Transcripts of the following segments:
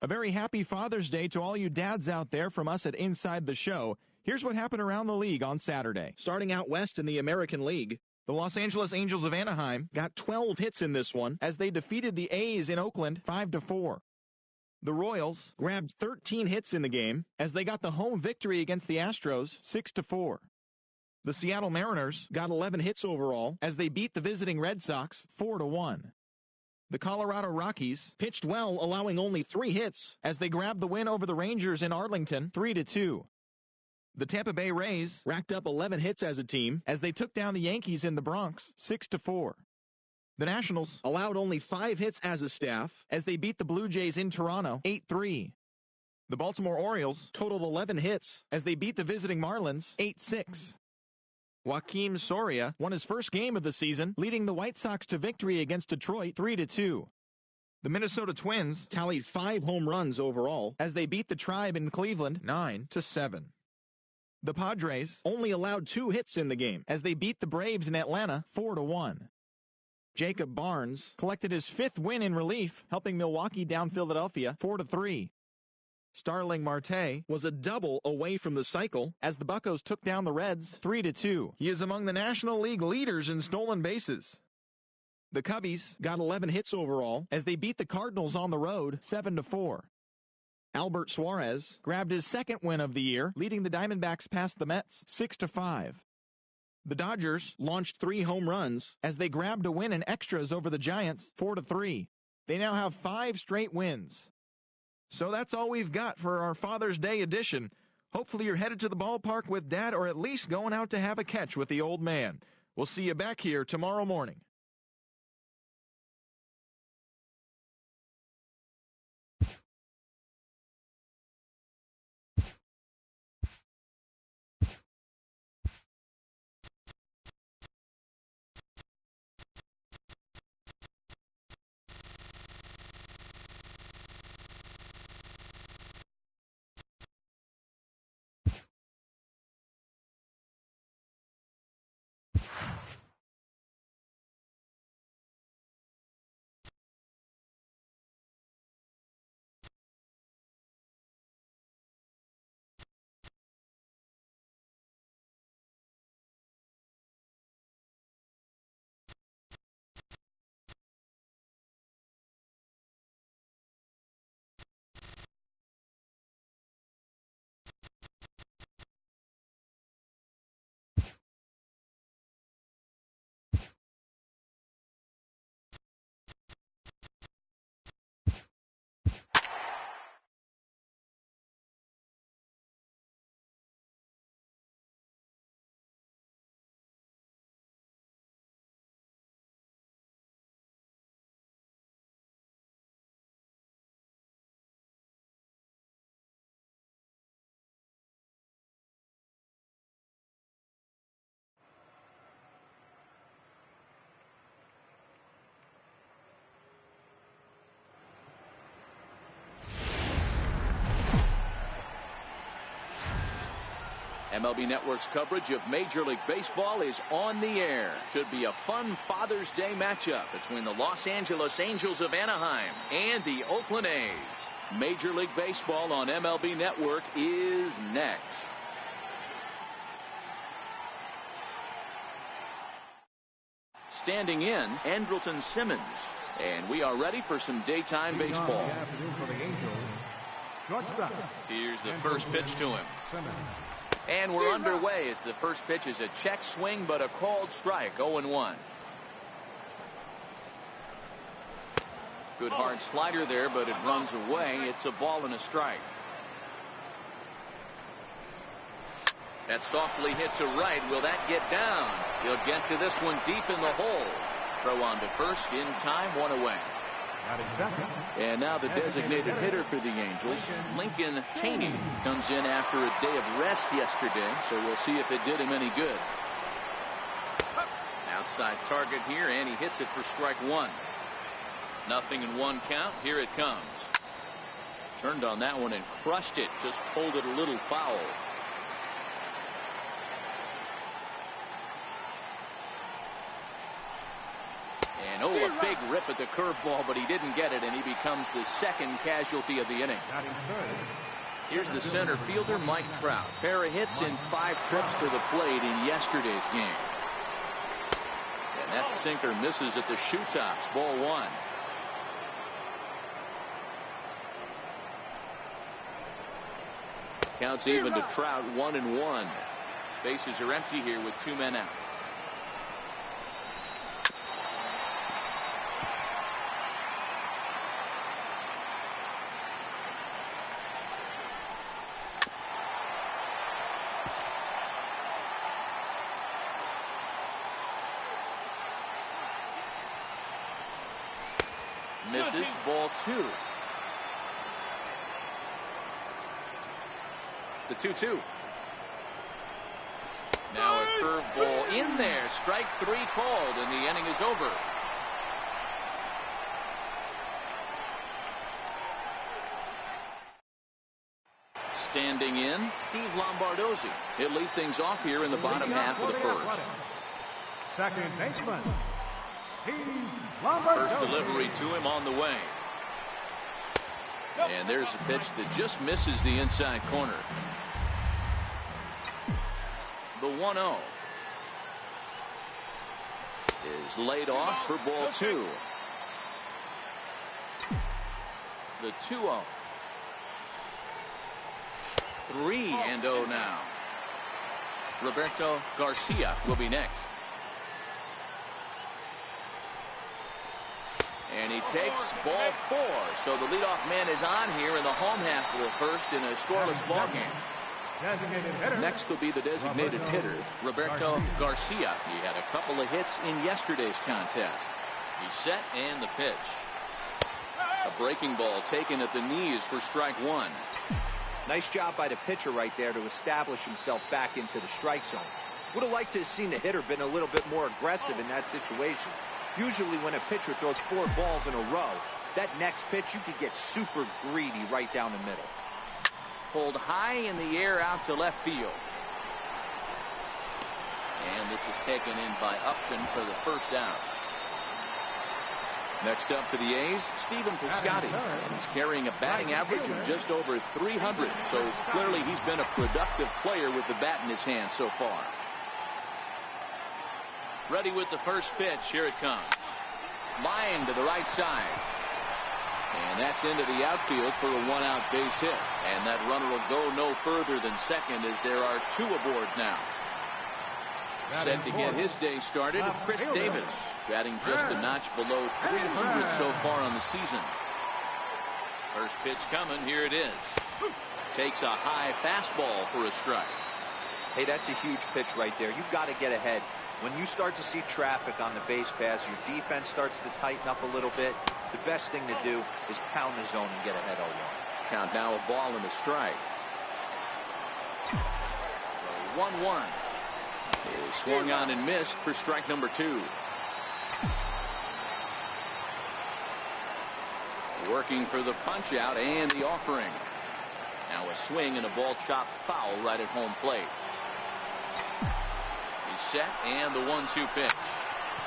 A very happy Father's Day to all you dads out there from us at Inside the Show. Here's what happened around the league on Saturday. Starting out west in the American League, the Los Angeles Angels of Anaheim got 12 hits in this one as they defeated the A's in Oakland 5-4. The Royals grabbed 13 hits in the game as they got the home victory against the Astros 6-4. The Seattle Mariners got 11 hits overall as they beat the visiting Red Sox 4-1. The Colorado Rockies pitched well, allowing only 3 hits as they grabbed the win over the Rangers in Arlington 3-2. The Tampa Bay Rays racked up 11 hits as a team as they took down the Yankees in the Bronx 6-4. The Nationals allowed only 5 hits as a staff as they beat the Blue Jays in Toronto 8-3. The Baltimore Orioles totaled 11 hits as they beat the visiting Marlins 8-6. Joakim Soria won his first game of the season, leading the White Sox to victory against Detroit 3-2. The Minnesota Twins tallied 5 home runs overall as they beat the Tribe in Cleveland 9-7. The Padres only allowed 2 hits in the game as they beat the Braves in Atlanta 4-1. Jacob Barnes collected his 5th win in relief, helping Milwaukee down Philadelphia 4-3. Starling Marte was a double away from the cycle as the Buccos took down the Reds 3-2. He is among the National League leaders in stolen bases. The Cubbies got 11 hits overall as they beat the Cardinals on the road 7-4. Albert Suarez grabbed his 2nd win of the year, leading the Diamondbacks past the Mets 6-5. The Dodgers launched 3 home runs as they grabbed a win in extras over the Giants 4-3. They now have 5 straight wins. So that's all we've got for our Father's Day edition. Hopefully you're headed to the ballpark with Dad or at least going out to have a catch with the old man. We'll see you back here tomorrow morning. MLB Network's coverage of Major League Baseball is on the air. Should be a fun Father's Day matchup between the Los Angeles Angels of Anaheim and the Oakland A's. Major League Baseball on MLB Network is next. Standing in, Andrelton Simmons. And we are ready for some daytime baseball. Here's the first pitch to him. And we're underway as the first pitch is a check swing, but a called strike, 0-1. Good hard slider there, but it runs away. It's a ball and a strike. That's softly hit to right. Will that get down? He'll get to this one deep in the hole. Throw on to first in time, 1 away. And now the designated hitter for the Angels, Lincoln Taney, comes in after a day of rest yesterday, so we'll see if it did him any good. Outside target here, and he hits it for strike 1. Nothing in 1 count. Here it comes. Turned on that one and crushed it. Just pulled it a little foul. And Oh, a big rip at the curveball, but he didn't get it, and he becomes the second casualty of the inning. Here's the center fielder, Mike Trout. Pair of hits in 5 trips to the plate in yesterday's game. And that sinker misses at the shoe tops. Ball 1. Counts even to Trout, 1-1. Bases are empty here with 2 men out. Misses. Ball 2. The 2-2. Now a curveball in there. Strike 3 called, and the inning is over. Standing in, Steve Lombardozzi. He'll lead things off here in the bottom half of the first. Second baseman, Steve First Lombardozzi. delivery to him on the way. And there's a pitch that just misses the inside corner. The 1-0 is laid off for ball 2. The 2-0. 3-0 now. Roberto Garcia will be next. And he takes ball 4. So the leadoff man is on here in the home half of the first in a scoreless ball game. Next will be the designated hitter, Roberto Garcia. He had a couple of hits in yesterday's contest. He's set and the pitch. A breaking ball taken at the knees for strike 1. Nice job by the pitcher right there to establish himself back into the strike zone. Would have liked to have seen the hitter been a little bit more aggressive in that situation. Usually when a pitcher throws 4 balls in a row, that next pitch you could get super greedy right down the middle. Pulled high in the air out to left field. And this is taken in by Upton for the first out. Next up for the A's, Stephen Piscotty. And he's carrying a batting average of just over 300. So clearly he's been a productive player with the bat in his hand so far. Ready with the first pitch. Here it comes. Line to the right side. And that's into the outfield for a 1-out base hit. And that runner will go no further than second as there are 2 aboard now. Set to get his day started, Chris Davis, batting just a notch below 300 so far on the season. First pitch coming. Here it is. Takes a high fastball for a strike. Hey, that's a huge pitch right there. You've got to get ahead. When you start to see traffic on the base pass, your defense starts to tighten up a little bit. The best thing to do is pound the zone and get ahead 0-1. Count now, a ball and a strike. 1-1 is swung on and missed for strike number 2. Working for the punch out and the offering. Now a swing and a ball chopped foul right at home plate. He's set and the 1-2 pitch.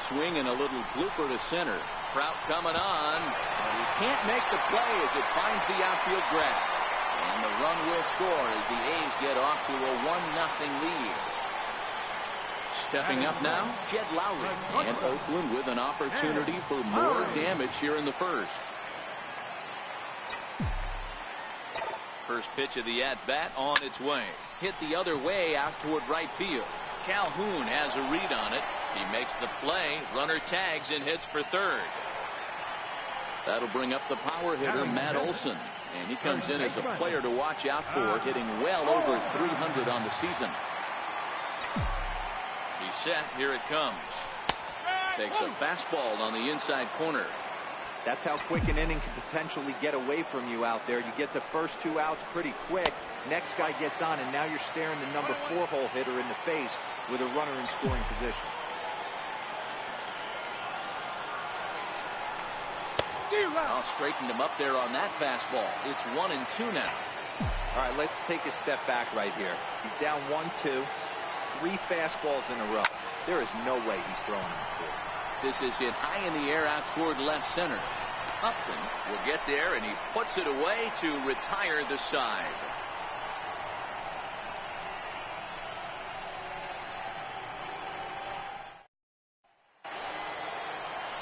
Swing and a little blooper to center. Trout coming on, but he can't make the play as it finds the outfield grass. And the run will score as the A's get off to a 1-0 lead. Stepping up now, Jed Lowry. And Oakland with an opportunity for more damage here in the first. First pitch of the at-bat on its way. Hit the other way out toward right field. Calhoun has a read on it. He makes the play. Runner tags and hits for third. That'll bring up the power hitter, Matt Olson. And he comes in as a player to watch out for, hitting well over 300 on the season. He's set. Here it comes. Takes a fastball on the inside corner. That's how quick an inning can potentially get away from you out there. You get the first 2 outs pretty quick. Next guy gets on, and now you're staring the number 4 hole hitter in the face with a runner in scoring position. I'll straighten him up there on that fastball. It's 1-2 now. All right, let's take a step back right here. He's down 1-2, 3 fastballs in a row. There is no way he's throwing them 4. This is hit high in the air out toward left center. Upton will get there, and he puts it away to retire the side.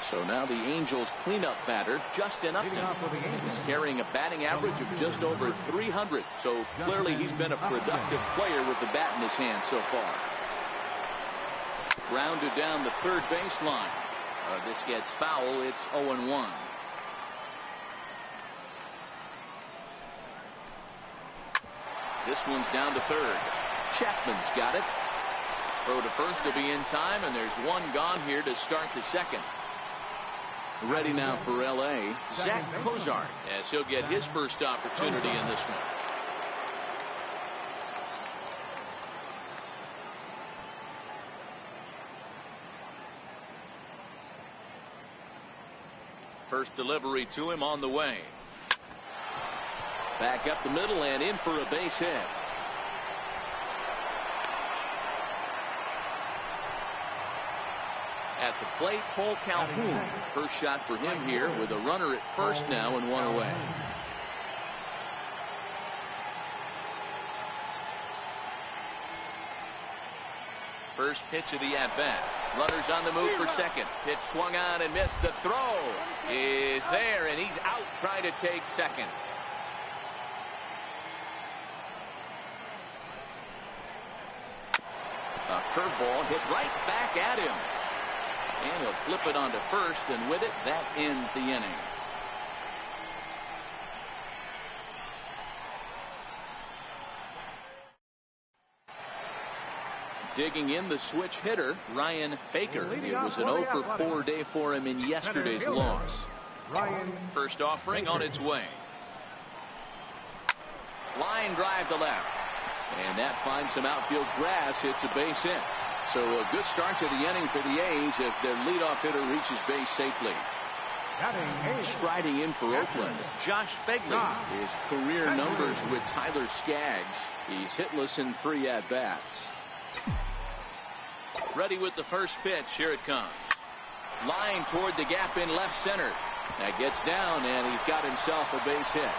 So now the Angels cleanup batter, Justin Upton. He's carrying a batting average of just over 300. So clearly he's been a productive player with the bat in his hand so far. Grounded down the third baseline. This gets foul. It's 0-1. This one's down to third. Chapman's got it. Throw to first will be in time, and there's one gone here to start the second. Ready now for LA, Zach Cozart, as he'll get his first opportunity in this one. First delivery to him on the way. Back up the middle and in for a base hit. At the plate, Cole Calhoun. First shot for him here with a runner at first now and one away. First pitch of the at-bat. Runners on the move for second. Pitch swung on and missed. The throw is there, and he's out trying to take second. A curveball hit right back at him. And he'll flip it onto first, and with it, that ends the inning. Digging in the switch hitter, Ryan Baker. It was an 0-for-4 day for him in yesterday's loss. First offering on its way. Line drive to left. And that finds some outfield grass. It's a base hit. So a good start to the inning for the A's as their leadoff hitter reaches base safely. Striding in for Oakland, Josh Begley. His career numbers with Tyler Skaggs. He's hitless in 3 at-bats. Ready with the first pitch. Here it comes. Line toward the gap in left center. That gets down, and he's got himself a base hit.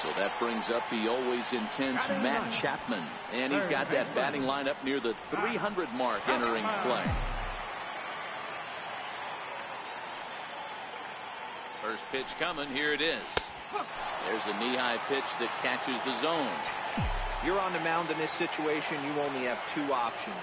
So that brings up the always intense Matt Chapman. And he's got that batting line up near the 300 mark entering play. First pitch coming. Here it is. There's a knee-high pitch that catches the zone. You're on the mound in this situation. You only have 2 options.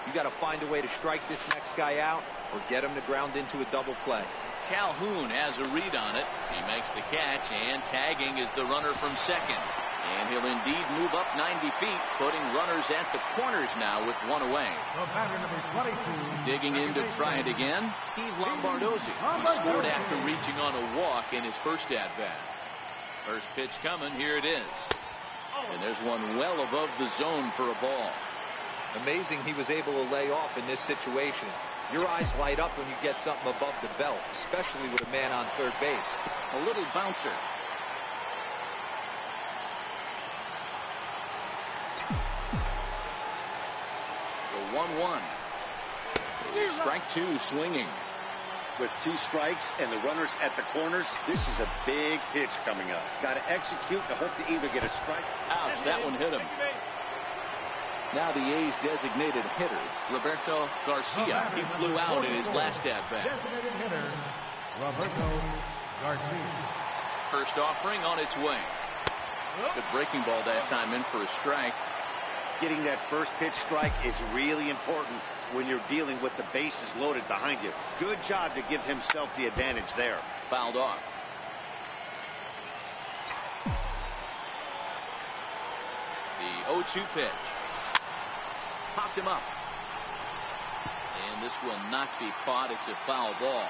You got to find a way to strike this next guy out or get him to ground into a double play. Calhoun has a read on it. He makes the catch, and tagging is the runner from second. And he'll indeed move up 90 feet, putting runners at the corners now with 1 away. Digging in to try it again, Steve Lombardozzi. He scored after reaching on a walk in his first at-bat. First pitch coming. Here it is. And there's one well above the zone for a ball. Amazing he was able to lay off in this situation. Your eyes light up when you get something above the belt, especially with a man on third base. A little bouncer. The 1-1. Strike 2 swinging. With 2 strikes and the runners at the corners, this is a big pitch coming up. Got to execute to hope to either get a strike. Ouch, that one hit him. Now the A's designated hitter, Roberto Garcia. He flew out in his last at-bat. Roberto Garcia. First offering on its way. Good breaking ball that time, in for a strike. Getting that first pitch strike is really important when you're dealing with the bases loaded behind you. Good job to give himself the advantage there. Fouled off. The 0-2 pitch. Popped him up. And this will not be caught. It's a foul ball.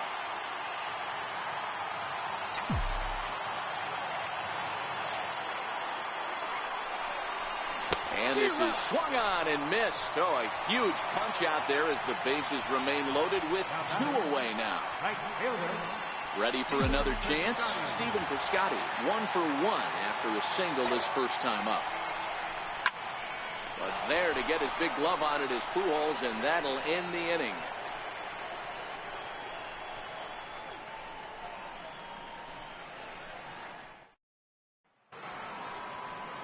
And this is swung on and missed. Oh, a huge punch out there as the bases remain loaded with 2 away now. Ready for another chance? Stephen Piscotty, 1 for 1 after a single his first time up. But there to get his big glove on it is Pujols, and that'll end the inning.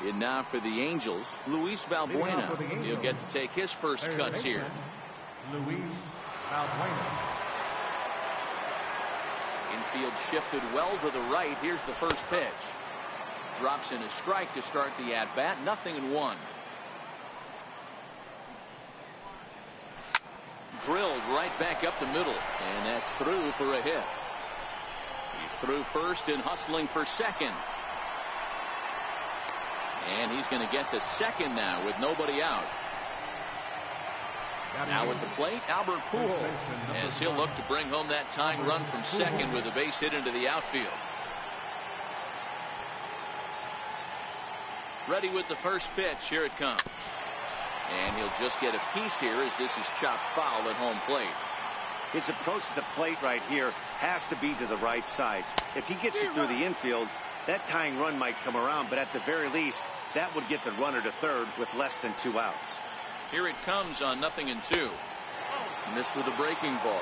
And now for the Angels, Luis Valbuena. He'll get to take his first cuts here. Luis Valbuena. Infield shifted well to the right. Here's the first pitch. Drops in a strike to start the at-bat. 0-1. Drilled right back up the middle, and that's through for a hit. He's through first and hustling for second. And he's going to get to second now with nobody out. Now at the plate, Albert Pujols, as he'll look to bring home that tying run from second with a base hit into the outfield. Ready with the first pitch. Here it comes. And he'll just get a piece here as this is chopped foul at home plate. His approach to the plate right here has to be to the right side. If he gets it through the infield, that tying run might come around, but at the very least, that would get the runner to third with less than 2 outs. Here it comes on 0-2. Missed with a breaking ball.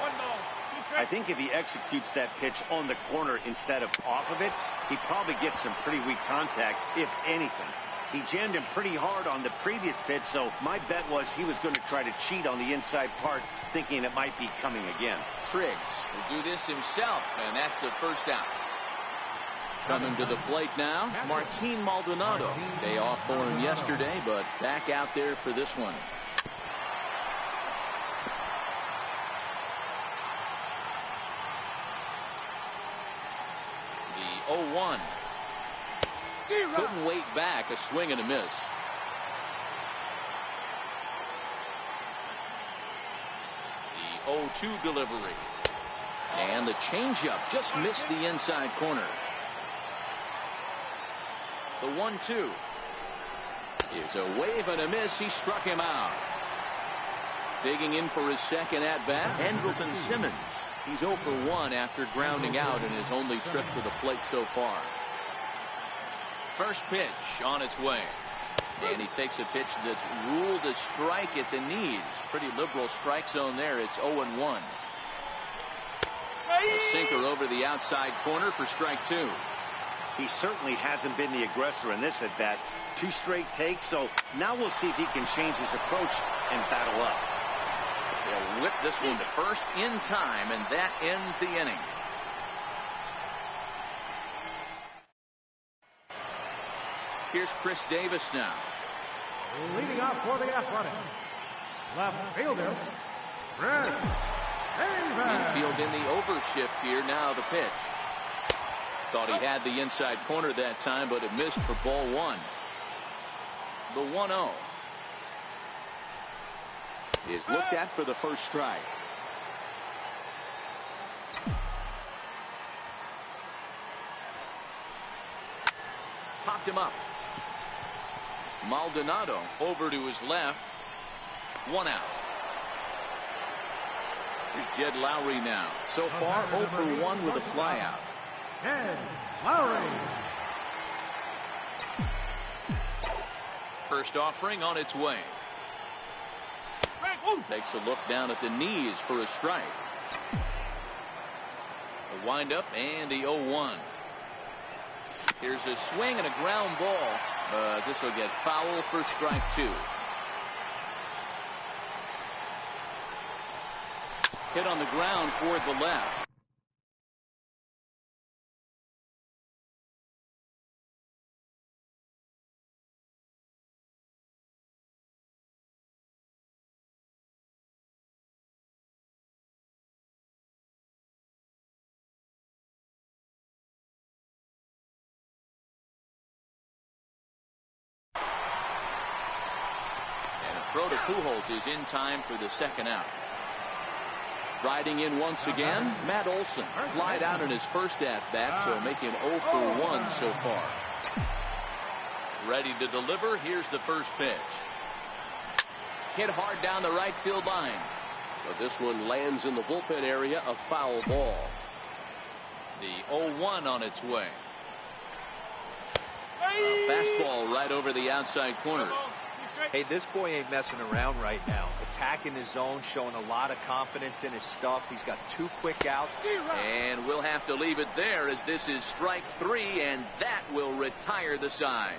I think if he executes that pitch on the corner instead of off of it, he probably gets some pretty weak contact, if anything. He jammed him pretty hard on the previous pitch, so my bet was he was going to try to cheat on the inside part, thinking it might be coming again. Triggs will do this himself, and that's the first out. Coming to the plate now, Martin Maldonado. Day off for him yesterday, but back out there for this one. The 0-1. Couldn't wait back. A swing and a miss. The 0-2 delivery. And the changeup just missed the inside corner. The 1-2 is a wave and a miss. He struck him out. Digging in for his second at bat, Andrelton Simmons. He's 0 for 1 after grounding out in his only trip to the plate so far. First pitch on its way. And he takes a pitch that's ruled a strike at the knees. Pretty liberal strike zone there. It's 0-1. A sinker over the outside corner for strike 2. He certainly hasn't been the aggressor in this at bat. 2 straight takes, so now we'll see if he can change his approach and battle up. They'll whip this one to first in time, and that ends the inning. Here's Chris Davis now. Leading off for the Athletics, left fielder, Chris Davis. Infield in the overshift here. Now the pitch. Thought he had the inside corner that time, but it missed for ball 1. The 1-0 is looked at for the first strike. Popped him up. Maldonado over to his left. 1 out. Here's Jed Lowry now. So far 0 for 1 with a flyout. Jed Lowry. First offering on its way. Takes a look down at the knees for a strike. The windup and the 0-1. Here's a swing and a ground ball, but this will get foul for strike 2. Hit on the ground toward the left. Throw to Pujols is in time for the second out. Riding in once again, Matt Olson. Flied out in his first at-bat, so making 0 for 1 so far. Ready to deliver. Here's the first pitch. Hit hard down the right field line. But this one lands in the bullpen area, a foul ball. The 0-1 on its way. A fastball right over the outside corner. Hey, this boy ain't messing around right now. Attacking his zone, showing a lot of confidence in his stuff. He's got 2 quick outs. And we'll have to leave it there as this is strike 3, and that will retire the side.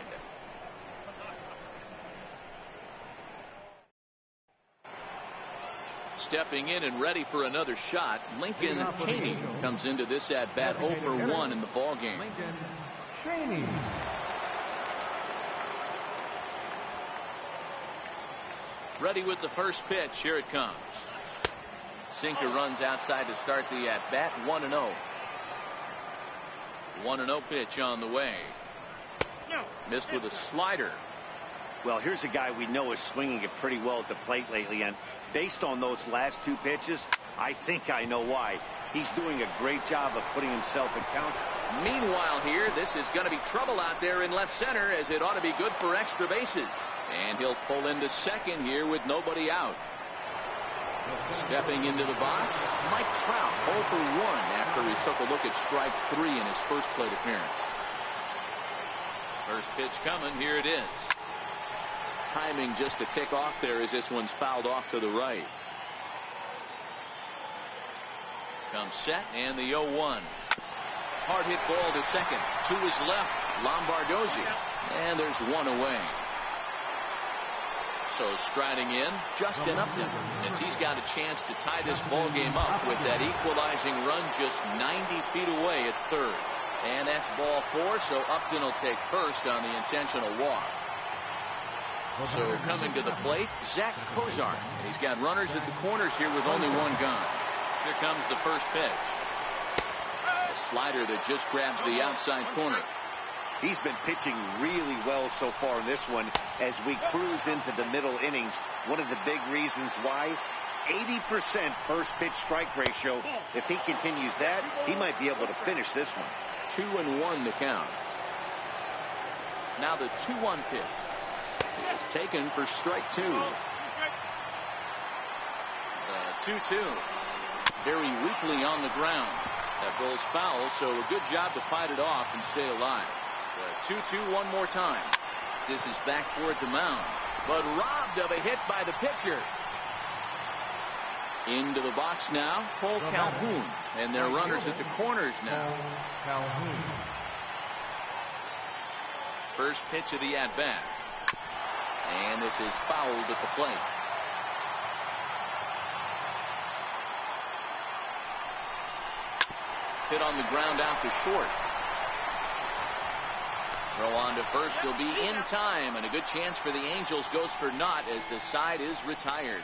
Stepping in and ready for another shot, Lincoln Cheney comes into this at bat 0 for 1 in the ball game. Lincoln Cheney. Ready with the first pitch. Here it comes. Sinker runs outside to start the at bat. 1-0. 1-0 pitch on the way. Missed with a slider. Well, here's a guy we know is swinging it pretty well at the plate lately, and based on those last 2 pitches, I think I know why. He's doing a great job of putting himself at counter. Meanwhile here, this is going to be trouble out there in left center, as it ought to be good for extra bases. And he'll pull into second here with nobody out. Stepping into the box, Mike Trout 0 for 1 after he took a look at strike 3 in his first plate appearance. First pitch coming. Here it is. Timing just a tick off there as this one's fouled off to the right. Comes set, and the 0-1. Hard hit ball to second. To his left, Lombardozzi. And there's one away. So striding in, Justin Upton, as he's got a chance to tie this ball game up with that equalizing run just 90 feet away at third. And that's ball 4, so Upton will take first on the intentional walk. So coming to the plate, Zach Kozar. And he's got runners at the corners here with only one gone. Here comes the first pitch. A slider that just grabs the outside corner. He's been pitching really well so far in this one as we cruise into the middle innings. One of the big reasons why, 80% first pitch strike ratio. If he continues that, he might be able to finish this one. 2-1 the count. Now the 2-1 pitch is taken for strike 2. The 2-2. Very weakly on the ground. That ball's foul, so a good job to fight it off and stay alive. The 2-2 one more time. This is back toward the mound, but robbed of a hit by the pitcher. Into the box now, Cole Calhoun, and their runners at the corners now. Calhoun. First pitch of the at-bat. And this is fouled at the plate. Hit on the ground out to short. Throw on to first will be in time, and a good chance for the Angels goes for naught as the side is retired.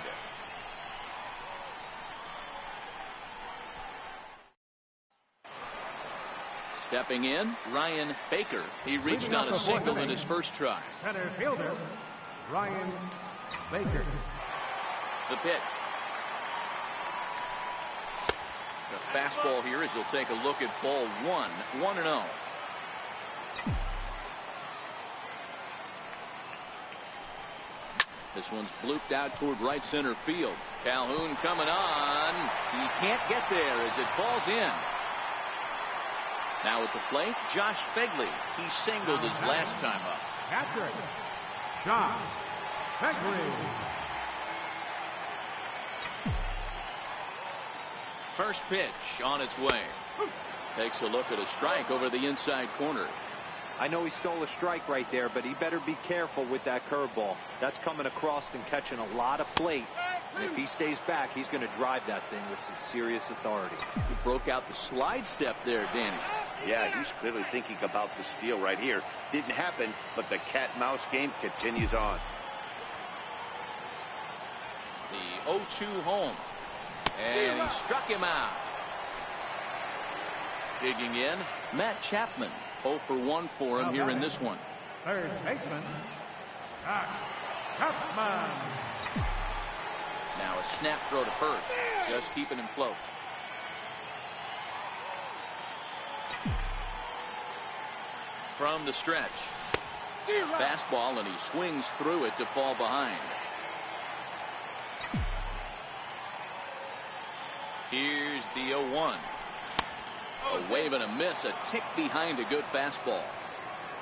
Stepping in, Ryan Baker. He reached on a single in his first try. Center fielder, Ryan Baker. The pitch. The fastball here as he'll take a look at ball 1. 1-0. This one's blooped out toward right center field. Calhoun coming on. He can't get there as it falls in. Now at the plate, Josh Begley. He singled his last time up. Catcher, Josh Begley. First pitch on its way. Takes a look at a strike over the inside corner. I know he stole a strike right there, but he better be careful with that curveball. That's coming across and catching a lot of plate. And if he stays back, he's going to drive that thing with some serious authority. He broke out the slide step there, Danny. Yeah, he's clearly thinking about the steal right here. Didn't happen, but the cat-mouse game continues on. The 0-2 home. And he struck him out. Digging in, Matt Chapman. 0 for 1 for him here in this one. Third baseman, Zach Chapman. Now a snap throw to first, just keeping him close. From the stretch. Fastball, and he swings through it to fall behind. Here's the 0-1. A wave and a miss, a tick behind a good fastball.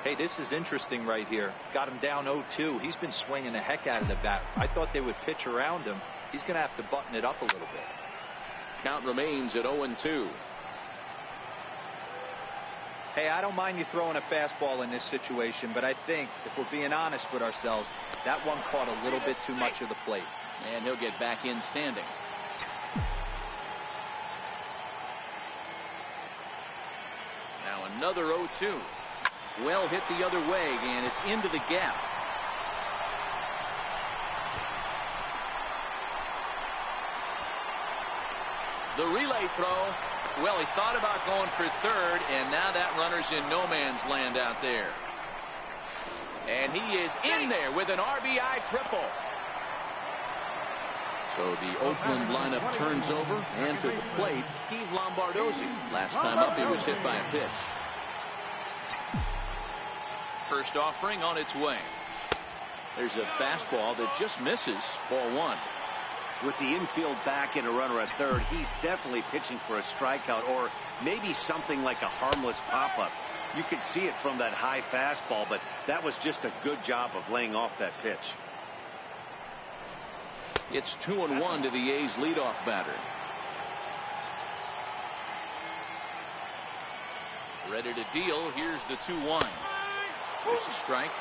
Hey, this is interesting right here. Got him down 0-2. He's been swinging the heck out of the bat. I thought they would pitch around him. He's going to have to button it up a little bit. Count remains at 0-2. Hey, I don't mind you throwing a fastball in this situation, but I think if we're being honest with ourselves, that one caught a little bit too much of the plate. And he'll get back in standing. Now another 0-2. Well hit the other way, and it's into the gap. The relay throw. Well, he thought about going for third, and now that runner's in no man's land out there. And he is in there with an RBI triple. So the Oakland lineup turns over, and to the plate, Steve Lombardozzi. Last time up, he was hit by a pitch. First offering on its way. There's a fastball that just misses. Ball one. With the infield back and a runner at third, he's definitely pitching for a strikeout or maybe something like a harmless pop-up. You could see it from that high fastball, but that was just a good job of laying off that pitch. It's 2-1 to the A's leadoff batter. Ready to deal. Here's the 2-1. There's a strike.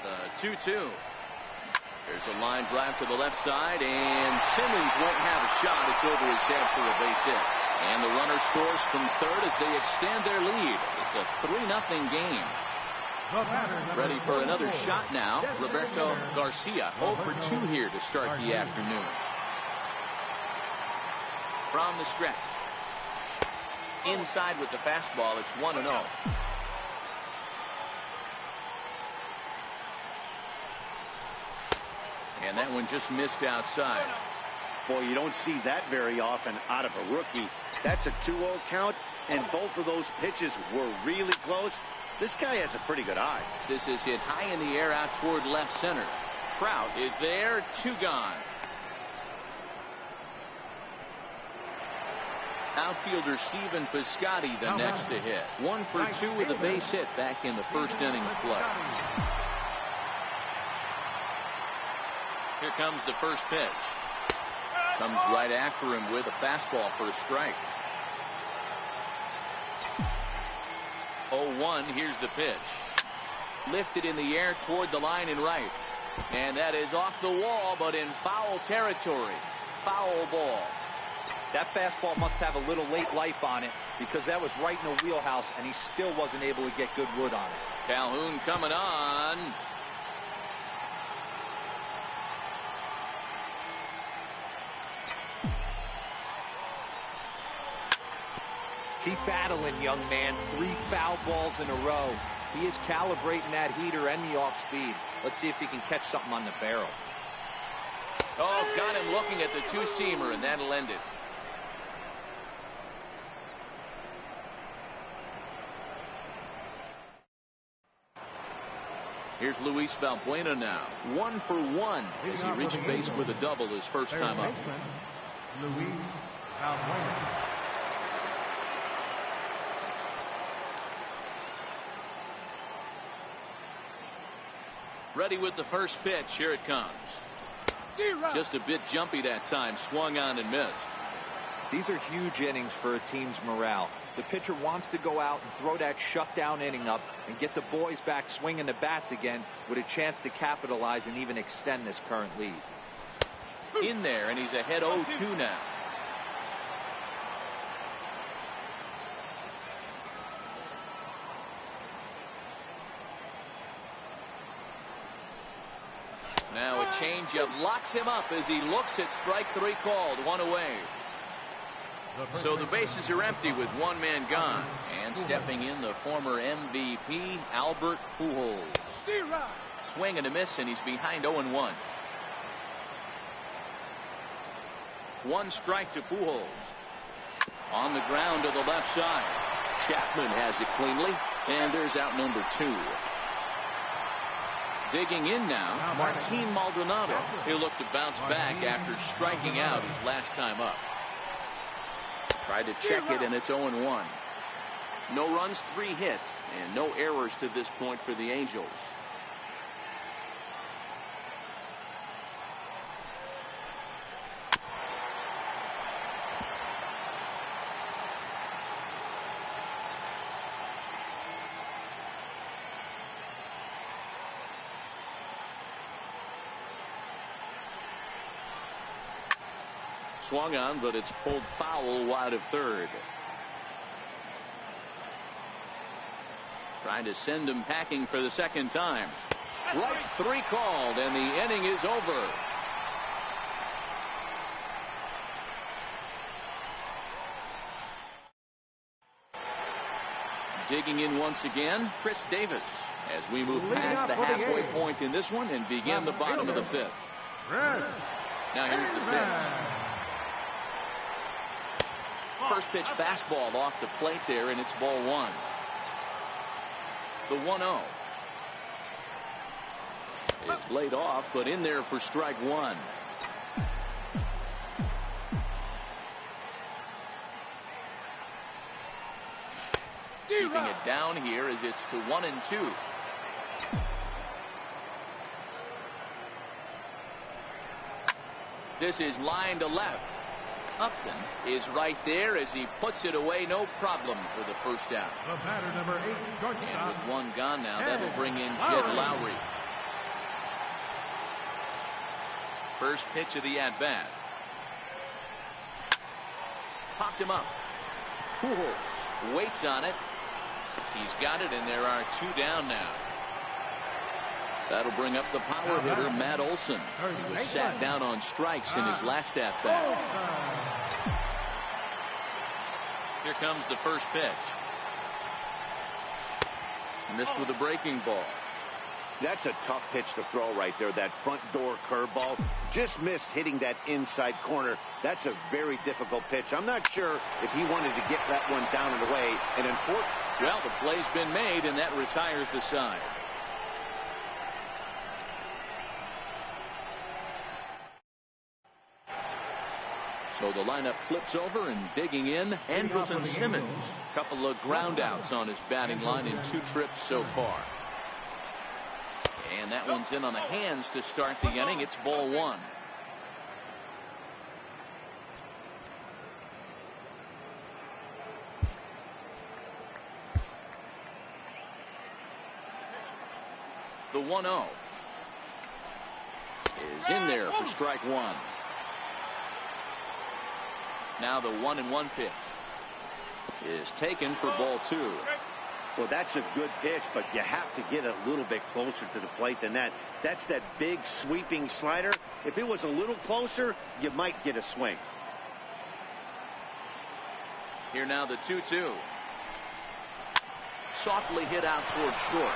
The 2-2. There's a line drive to the left side, and Simmons won't have a shot. It's over his head for a base hit. And the runner scores from third as they extend their lead. It's a 3-0 game. Ready for another shot now. Roberto Garcia 0 for 2 here to start the afternoon. From the stretch. Inside with the fastball. It's 1-0. And that one just missed outside. Boy, you don't see that very often out of a rookie. That's a 2-0 count, and both of those pitches were really close. This guy has a pretty good eye. This is hit high in the air out toward left center. Trout is there. 2 gone. Outfielder Stephen Piscotty the next to hit. 1 for 2 with a base hit back in the first inning of play. Here comes the first pitch. Comes right after him with a fastball for a strike. 0-1. Here's the pitch. Lifted in the air toward the line and right. And that is off the wall, but in foul territory. Foul ball. That fastball must have a little late life on it because that was right in the wheelhouse, and he still wasn't able to get good wood on it. Calhoun coming on. Keep battling, young man. 3 foul balls in a row. He is calibrating that heater and the off speed. Let's see if he can catch something on the barrel. Oh, got him looking at the 2-seamer, and that'll end it. Here's Luis Valbuena now. 1 for 1 as he reached base with a double his first time up. Luis Valbuena. Ready with the first pitch. Here it comes. Just a bit jumpy that time. Swung on and missed. These are huge innings for a team's morale. The pitcher wants to go out and throw that shutdown inning up and get the boys back swinging the bats again with a chance to capitalize and even extend this current lead. In there, and he's ahead 0-2 now. Now a changeup locks him up as he looks at strike 3 called. 1 away. So the bases are empty with 1 man gone. And stepping in, the former MVP, Albert Pujols. Swing and a miss, and he's behind 0-1. 1 strike to Pujols. On the ground to the left side. Chapman has it cleanly, and there's out number 2. Digging in now, Martin Maldonado. He'll look to bounce back after striking out his last time up. Tried to check it, and it's 0-1. No runs, 3 hits, and no errors to this point for the Angels. Swung on, but it's pulled foul wide of third. Trying to send him packing for the second time. Strike 3 called, and the inning is over. Digging in once again, Chris Davis, as we move past the halfway point in this one and begin the bottom of the 5th. Now here's the pitch. First pitch fastball off the plate there, and it's ball 1. The 1-0. It's laid off, but in there for strike 1. Keeping it down here as it's to 1-2. This is line to left. Upton is right there as he puts it away, no problem for the first out. The batter, number 8, shortstop. And with 1 gone now, that'll bring in Jed Lowry. First pitch of the at-bat. Popped him up. Pujols waits on it. He's got it, and there are 2 down now. That'll bring up the power hitter, Matt Olson, who was sat down on strikes in his last at-bat. Here comes the first pitch. Missed with a breaking ball. That's a tough pitch to throw right there. That front door curveball just missed hitting that inside corner. That's a very difficult pitch. I'm not sure if he wanted to get that one down and away. And well, the play's been made, and that retires the side. So the lineup flips over, and digging in, Andrelton Simmons. Couple of ground outs on his batting line in 2 trips so far. And that one's in on the hands to start the inning. It's ball 1. The 1-0 is in there for strike 1. Now the 1-1 pitch is taken for ball 2. Well, that's a good pitch, but you have to get a little bit closer to the plate than that. That's that big sweeping slider. If it was a little closer, you might get a swing. Here now the 2-2. Softly hit out towards short.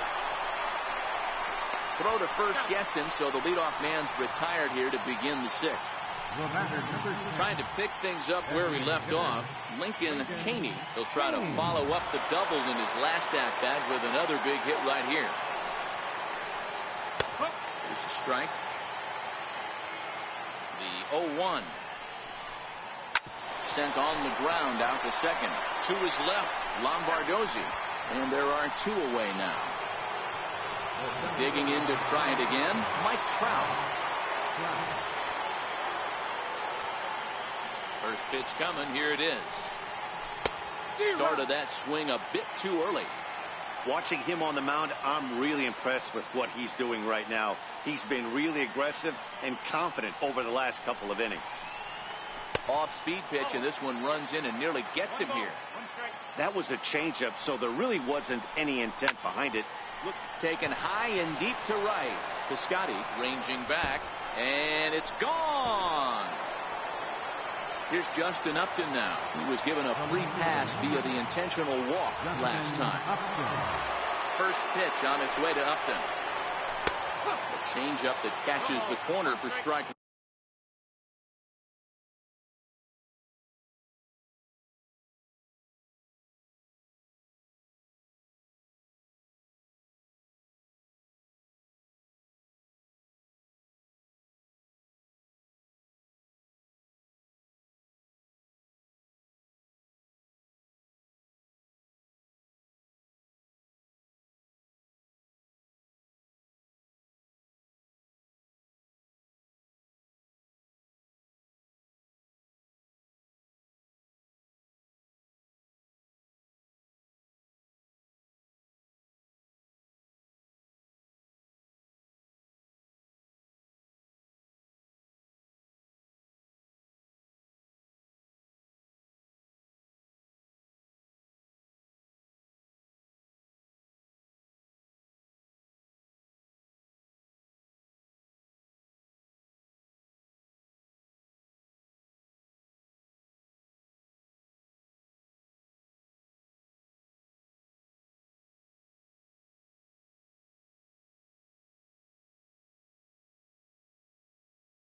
Throw to first gets him, so the leadoff man's retired here to begin the 6th. Trying to pick things up where he left off, Lincoln Cheney. He'll try to follow up the double in his last at-bat with another big hit right here. Here's a strike. The 0-1. Sent on the ground out to second. To his left, Lombardozzi. And there are 2 away now. Digging in to try it again, Mike Trout. First pitch coming. Here it is. Started that swing a bit too early. Watching him on the mound, I'm really impressed with what he's doing right now. He's been really aggressive and confident over the last couple of innings. Off-speed pitch, and this one runs in and nearly gets him here. That was a changeup, so there really wasn't any intent behind it. Look, taken high and deep to right. Piscotty ranging back, and it's gone. Here's Justin Upton now. He was given a free pass via the intentional walk last time. First pitch on its way to Upton. The changeup that catches the corner for strike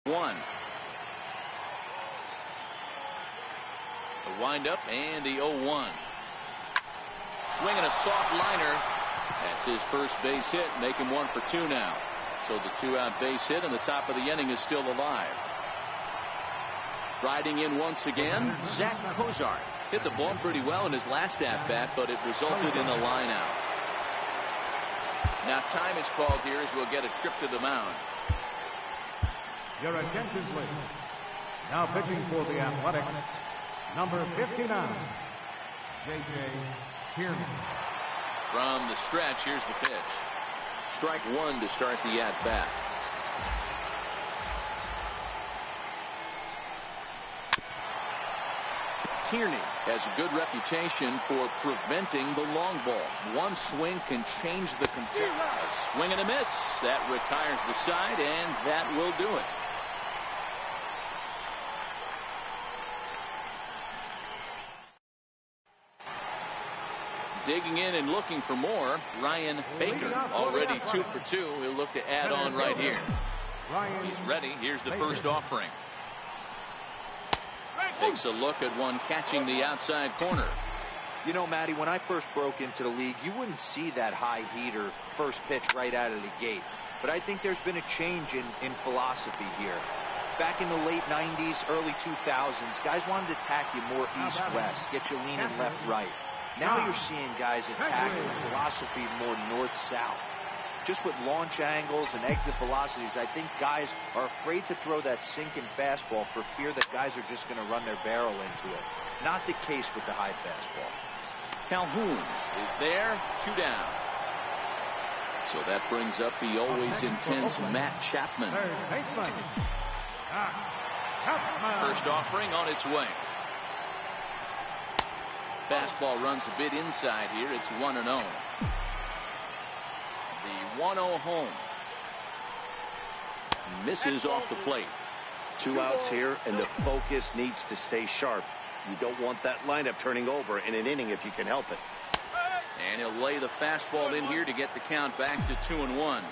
1. The windup and the 0-1. Swinging a soft liner. That's his first base hit. Make him 1 for 2 now. So the 2-out base hit and the top of the inning is still alive. Riding in once again, Zach Cozart. Hit the ball pretty well in his last at-bat, but it resulted in a line out. Now time is called here as we'll get a trip to the mound. Your attention, please. Now pitching for the Athletics, number 59, J.J. Tierney. From the stretch, here's the pitch. Strike 1 to start the at-bat. Tierney has a good reputation for preventing the long ball. One swing can change the complete. A swing and a miss. That retires the side, and that will do it. Digging in and looking for more, Ryan Baker, already 2 for 2. He'll look to add on right here. He's ready. Here's the first offering. Takes a look at one catching the outside corner. You know, Matty, when I first broke into the league, you wouldn't see that high heater first pitch right out of the gate. But I think there's been a change in philosophy here. Back in the late 90s, early 2000s, guys wanted to attack you more east-west, get you leaning left-right. Now you're seeing guys attacking the philosophy more north-south. Just with launch angles and exit velocities, I think guys are afraid to throw that sinking fastball for fear that guys are just going to run their barrel into it. Not the case with the high fastball. Calhoun is there, 2 down. So that brings up the always intense Matt Chapman. First offering on its way. Fastball runs a bit inside here. It's 1-0. The 1-0 home. Misses off the plate. 2 outs here, and the focus needs to stay sharp. You don't want that lineup turning over in an inning if you can help it. And he'll lay the fastball in here to get the count back to 2-1.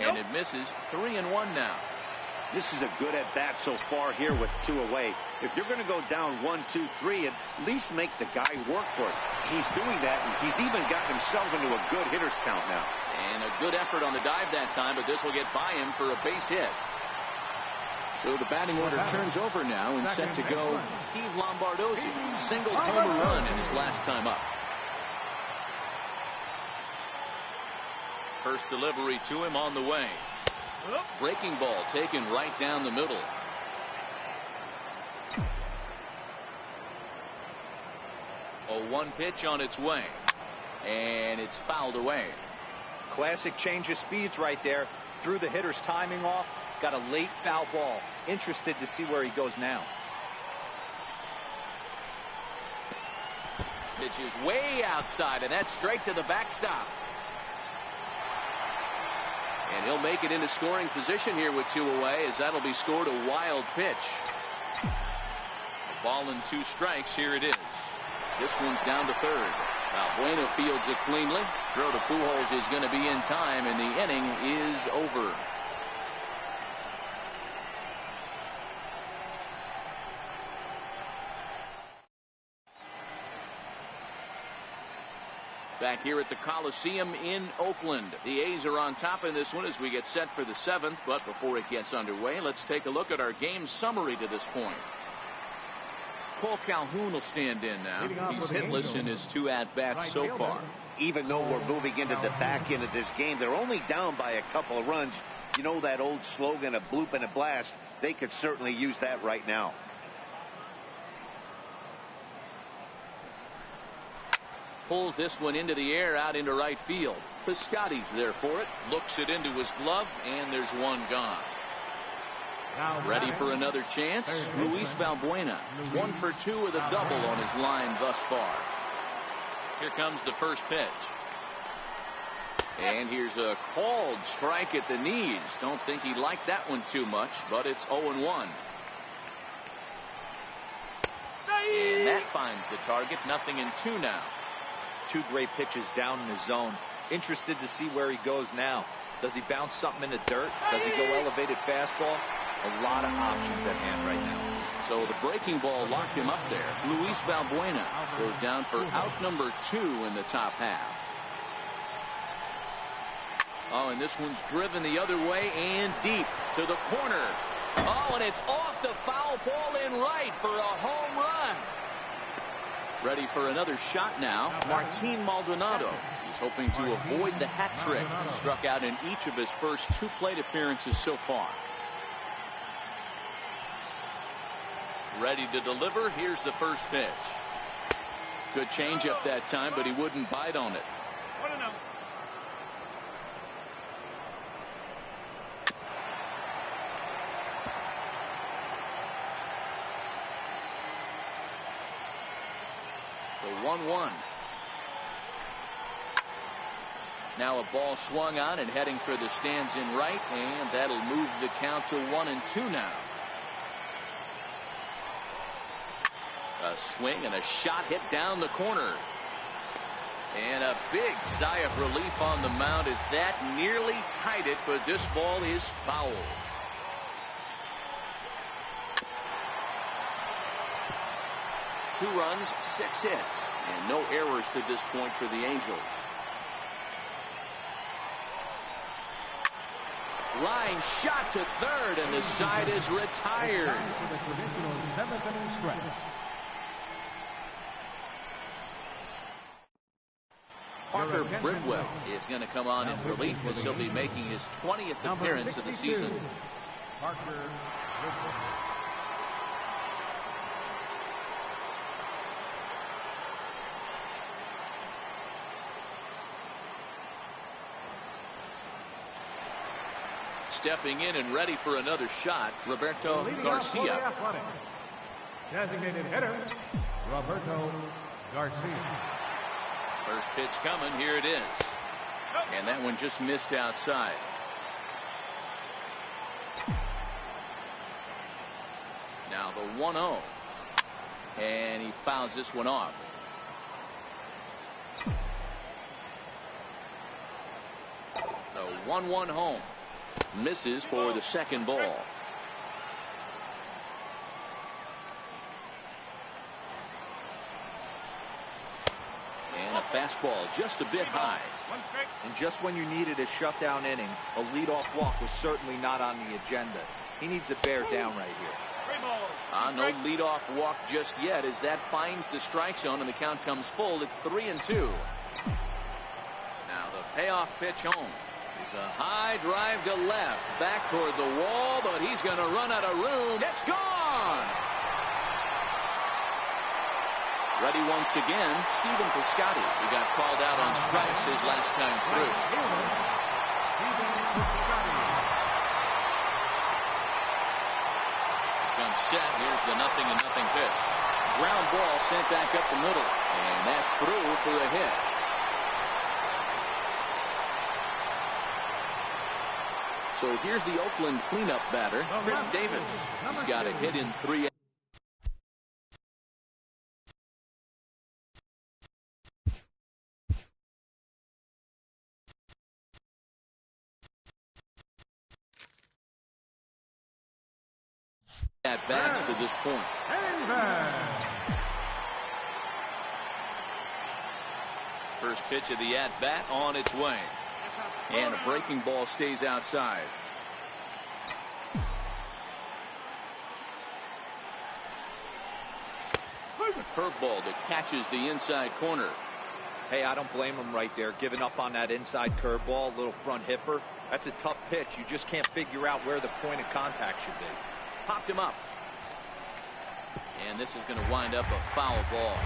And it misses. 3-1 now. This is a good at-bat so far here with 2 away. If you're going to go down 1, 2, 3, at least make the guy work for it. He's doing that, and he's even gotten himself into a good hitter's count now. And a good effort on the dive that time, but this will get by him for a base hit. So the batting order turns over now and set to go Steve Lombardozzi. Single homer run in his last time up. First delivery to him on the way. Breaking ball taken right down the middle. A 1 pitch on its way. And it's fouled away. Classic change of speeds right there. Threw the hitter's timing off. Got a late foul ball. Interested to see where he goes now. Pitch is way outside, and that's straight to the backstop. And he'll make it into scoring position here with 2 away, as that'll be scored a wild pitch. A ball and 2 strikes. Here it is. This one's down to third. Valbuena fields it cleanly. Throw to Pujols is going to be in time, and the inning is over. Back here at the Coliseum in Oakland. The A's are on top in this one as we get set for the 7th. But before it gets underway, let's take a look at our game summary to this point. Cole Calhoun will stand in now. He's hitless in his 2 at-bats so far. Even though we're moving into the back end of this game, they're only down by a couple of runs. You know that old slogan, a bloop and a blast? They could certainly use that right now. Pulls this one into the air out into right field. Piscotty's there for it. Looks it into his glove, and there's one gone. Ready for another chance? Luis Valbuena. 1 for 2 with a double on his line thus far. Here comes the first pitch. And here's a called strike at the knees. Don't think he liked that one too much, but it's 0-1. And that finds the target. 0-2 now. 2 great pitches down in the zone. Interested to see where he goes now. Does he bounce something in the dirt? Does he go elevated fastball? A lot of options at hand right now. So the breaking ball locked him up there. Luis Valbuena goes down for out number 2 in the top half. Oh, and this one's driven the other way and deep to the corner. Oh, and it's off the foul pole in right for a home run. Ready for another shot now, Martin Maldonado. He's hoping to avoid the hat trick. He struck out in each of his first 2 plate appearances so far. Ready to deliver. Here's the first pitch. Good changeup that time, but he wouldn't bite on it. 1-0. The 1-1. Now a ball swung on and heading for the stands in right, and that'll move the count to 1-2 now. A swing and a shot hit down the corner. And a big sigh of relief on the mound as that nearly tied it, but this ball is foul. Two runs, 6 hits, and no errors to this point for the Angels. Line shot to third, and the side is retired. For the traditional 7th inning stretch. Parker Bridwell is going to come on in relief as he'll be making his 20th appearance of the season. Parker Bridwell. Stepping in and ready for another shot, Roberto Garcia. Designated hitter, Roberto Garcia. First pitch coming. Here it is. And that one just missed outside. Now the 1-0. And he fouls this one off. The 1-1 home. Misses for the second ball. And a fastball just a bit high. And just when you needed a shutdown inning, a leadoff walk was certainly not on the agenda. He needs to bear down right here. No leadoff walk just yet as that finds the strike zone and the count comes full at 3-2. Now the payoff pitch home is a high drive to left, back toward the wall, but he's going to run out of room. It's gone. Ready once again, Stephen Piscotty. He got called out on strikes his last time through. Comes set. Here's the 0-0 pitch. Ground ball sent back up the middle, and that's through for a hit. So here's the Oakland cleanup batter, Chris Davis. He's got a hit in 3. At bats to this point. First pitch of the at bat on its way. And a breaking ball stays outside. A curveball that catches the inside corner. Hey, I don't blame him right there, giving up on that inside curveball, little front hipper. That's a tough pitch. You just can't figure out where the point of contact should be. Popped him up. And this is going to wind up a foul ball.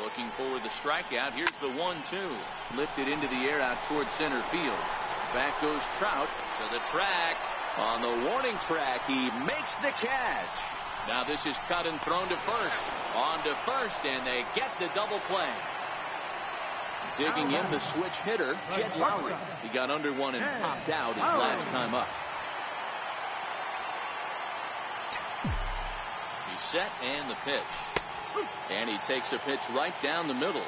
Looking for the strikeout. Here's the 1-2. Lifted into the air out towards center field. Back goes Trout to the track. On the warning track, he makes the catch. Now this is cut and thrown to first. On to first, and they get the double play. Digging in the switch hitter, Jed Lowry. He got under one and popped out his last time up. He's set, and the pitch. And he takes a pitch right down the middle.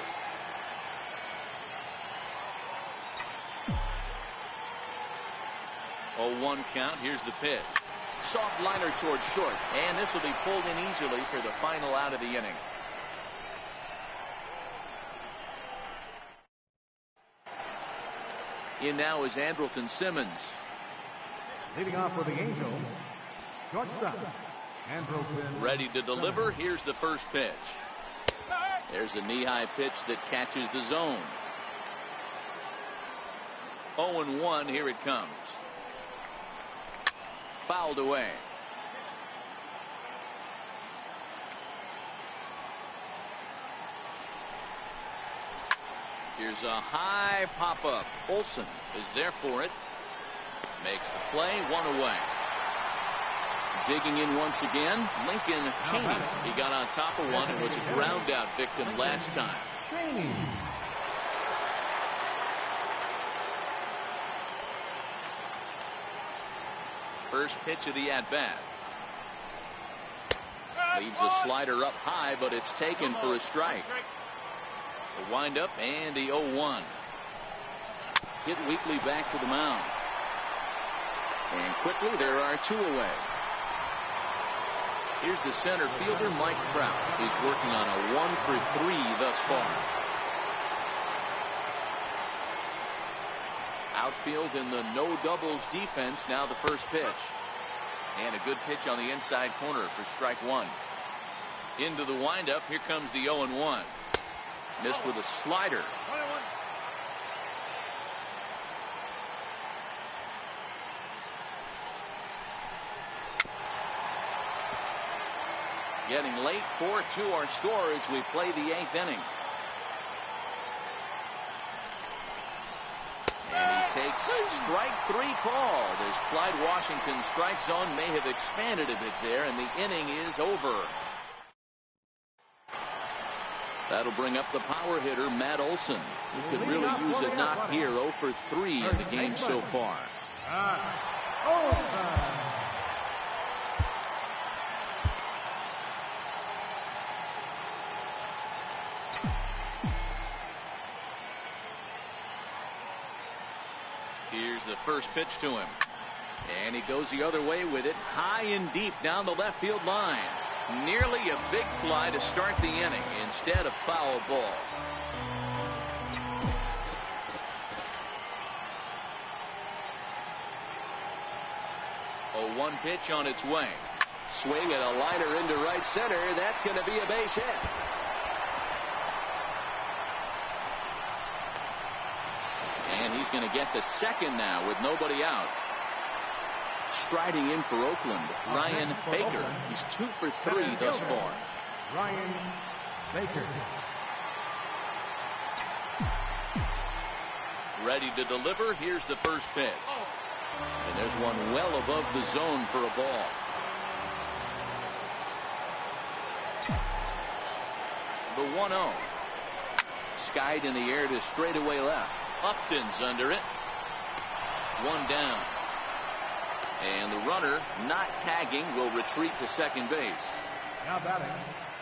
Oh, 1 count. Here's the pitch. Soft liner towards short. And this will be pulled in easily for the final out of the inning. In now is Andrelton Simmons. Leading off for the Angels, shortstop, Andrelton. Ready to deliver. Here's the first pitch. There's a knee-high pitch that catches the zone. 0-1. Here it comes. Fouled away. Here's a high pop-up. Olson is there for it. Makes the play. 1 away. Digging in once again, Lincoln Cheney. He got on top of one and was a ground-out victim last time. First pitch of the at-bat. Leaves a slider up high, but it's taken for a strike. The windup and the 0-1. Hit weakly back to the mound. And quickly there are 2 away. Here's the center fielder, Mike Trout. He's working on a 1 for 3 thus far. Outfield in the no doubles defense. Now the first pitch. And a good pitch on the inside corner for strike 1. Into the windup. Here comes the 0-1. Missed with a slider. Getting late. 4-2 our score as we play the 8th inning. And he takes strike 3 called as Clyde Washington's strike zone may have expanded a bit there, and the inning is over. That'll bring up the power hitter, Matt Olson. He could really use a knock here. 0 for 3 in the game so far. Here's the first pitch to him. And he goes the other way with it. High and deep down the left field line. Nearly a big fly to start the inning. Instead, a foul ball. A 1 pitch on its way. Swing and a liner into right center. That's going to be a base hit. And he's going to get to second now with nobody out. Striding in for Oakland, Ryan Baker. He's 2 for 3 thus far. Ryan Baker. Ready to deliver. Here's the first pitch. And there's one well above the zone for a ball. The 1-0. Skied in the air to straightaway left. Upton's under it. 1 down. And the runner, not tagging, will retreat to second base. Now batting.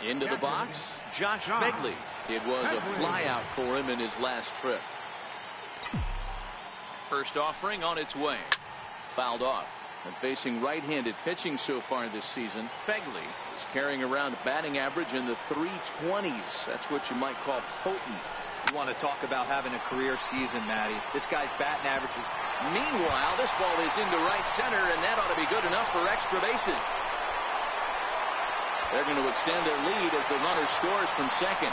Into the box, Josh Begley. It was a flyout for him in his last trip. First offering on its way. Fouled off. And facing right-handed pitching so far this season, Begley is carrying around a batting average in the 320s. That's what you might call potent. You want to talk about having a career season, Matty. This guy's batting average is... Meanwhile, this ball is into right center, and that ought to be good enough for extra bases. They're going to extend their lead as the runner scores from second.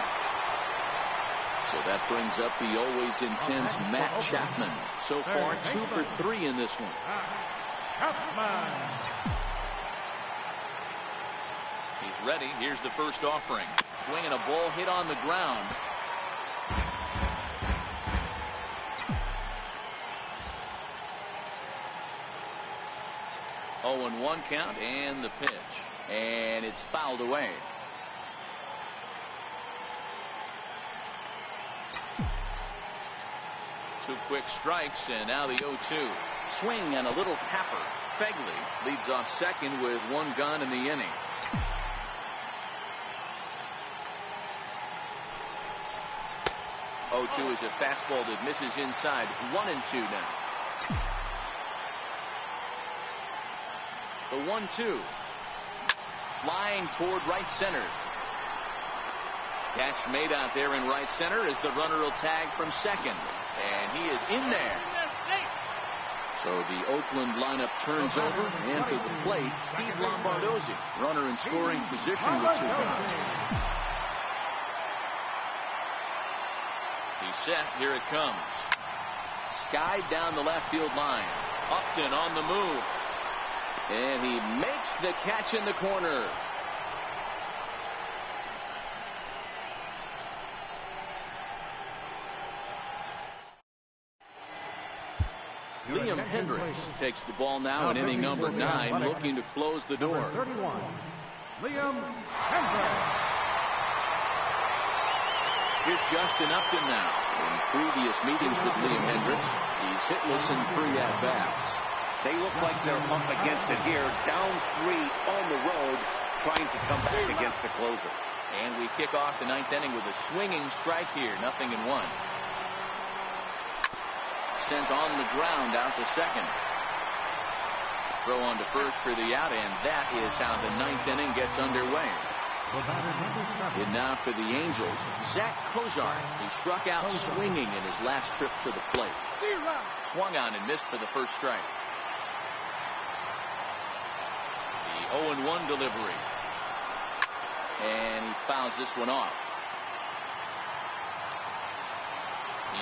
So that brings up the always intense Matt Chapman. So far, 2 for 3 in this one. He's ready. Here's the first offering. Swinging a ball hit on the ground. Oh, and 1 count, and the pitch. And it's fouled away. Two quick strikes, and now the 0-2. Swing and a little tapper. Begley leads off second with 1 gone in the inning. 0-2 is a fastball that misses inside. 1-2 now. The 1-2. Flying toward right center. Catch made out there in right center as the runner will tag from second. And he is in there. So the Oakland lineup turns over, and to the plate, Steve Lombardozzi. Runner in scoring position with 2 guys. He's set. Here it comes. Skied down the left field line. Upton on the move. And he makes the catch in the corner. Liam Hendricks takes the ball now in inning number 9, looking to close the door. Number 31, Liam Hendricks. Here's Justin Upton now. In previous meetings with Liam Hendricks, he's hitless in 3 at-bats. They look like they're up against it here, down 3 on the road, trying to come back against the closer. And we kick off the 9th inning with a swinging strike here, 0-1. Sent on the ground out to second. Throw on to first for the out, and that is how the 9th inning gets underway. And now for the Angels, Zach Cozart, who struck out swinging in his last trip to the plate. Swung on and missed for the first strike. The 0-1 delivery. And he fouls this one off.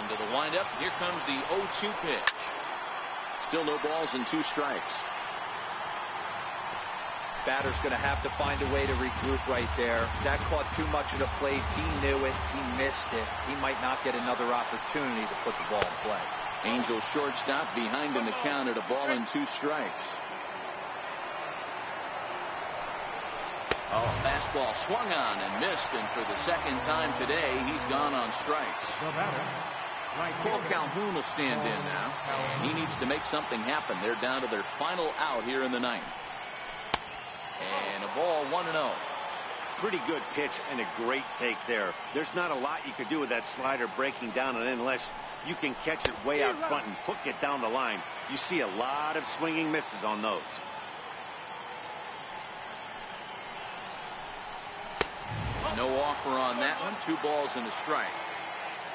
Into the windup. Here comes the 0-2 pitch. Still no balls and 2 strikes. Batter's going to have to find a way to regroup right there. That caught too much of the plate. He knew it. He missed it. He might not get another opportunity to put the ball in play. Angels shortstop behind in the count at 1-2 strikes. Oh, fastball swung on and missed, and for the second time today, he's gone on strikes. Paul Calhoun will stand in now, and he needs to make something happen. They're down to their final out here in the 9th. And a ball, 1-0. Pretty good pitch and a great take there. There's not a lot you could do with that slider breaking down, and unless you can catch it way out front and hook it down the line, you see a lot of swinging misses on those. No offer on that one. 2 balls and a strike.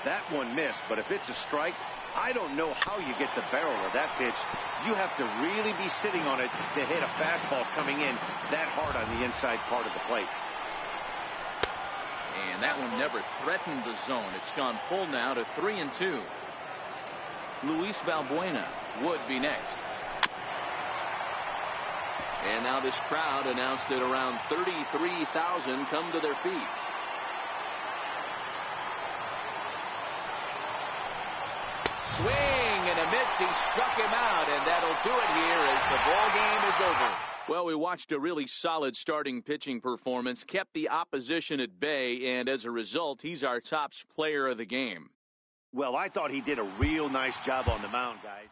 That one missed, but if it's a strike, I don't know how you get the barrel of that pitch. You have to really be sitting on it to hit a fastball coming in that hard on the inside part of the plate. And that one never threatened the zone. It's gone full now to 3-2. Luis Valbuena would be next. And now this crowd announced that around 33,000 come to their feet. Swing and a miss. He struck him out, and that'll do it here as the ball game is over. Well, we watched a really solid starting pitching performance, kept the opposition at bay, and as a result, he's our top player of the game. Well, I thought he did a real nice job on the mound, guys.